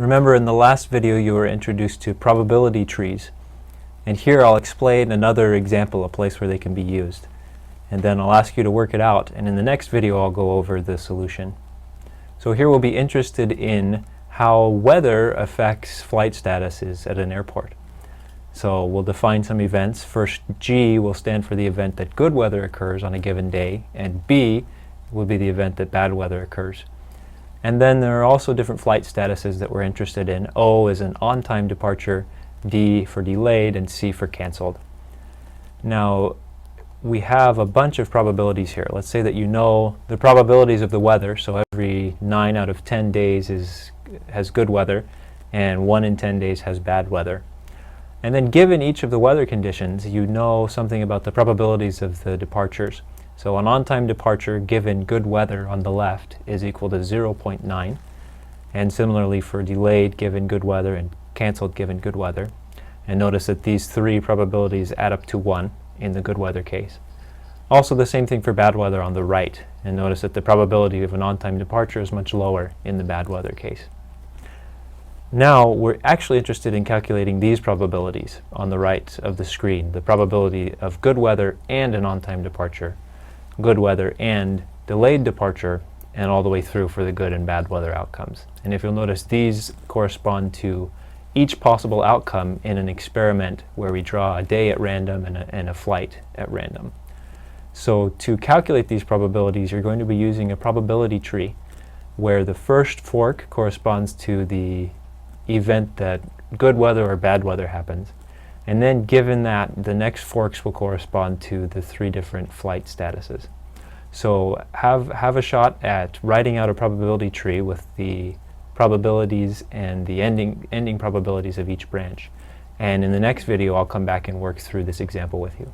Remember, in the last video you were introduced to probability trees, and here I'll explain another example, a place where they can be used, and then I'll ask you to work it out, and in the next video I'll go over the solution. So here we'll be interested in how weather affects flight statuses at an airport. So we'll define some events. First, G will stand for the event that good weather occurs on a given day, and B will be the event that bad weather occurs. And then there are also different flight statuses that we're interested in. O is an on-time departure, D for delayed, and C for canceled. Now, we have a bunch of probabilities here. Let's say that you know the probabilities of the weather, so every 9 out of 10 days has good weather, and 1 in 10 days has bad weather. And then given each of the weather conditions, you know something about the probabilities of the departures. So an on-time departure given good weather on the left is equal to 0.9, and similarly for delayed given good weather and canceled given good weather. And notice that these three probabilities add up to 1 in the good weather case. Also the same thing for bad weather on the right, and notice that the probability of an on-time departure is much lower in the bad weather case. Now we're actually interested in calculating these probabilities on the right of the screen, the probability of good weather and an on-time departure, good weather and delayed departure, and all the way through for the good and bad weather outcomes. And if you'll notice, these correspond to each possible outcome in an experiment where we draw a day at random and a flight at random. So to calculate these probabilities, you're going to be using a probability tree where the first fork corresponds to the event that good weather or bad weather happens. And then given that, the next forks will correspond to the three different flight statuses. So have a shot at writing out a probability tree with the probabilities and the ending probabilities of each branch. And in the next video I'll come back and work through this example with you.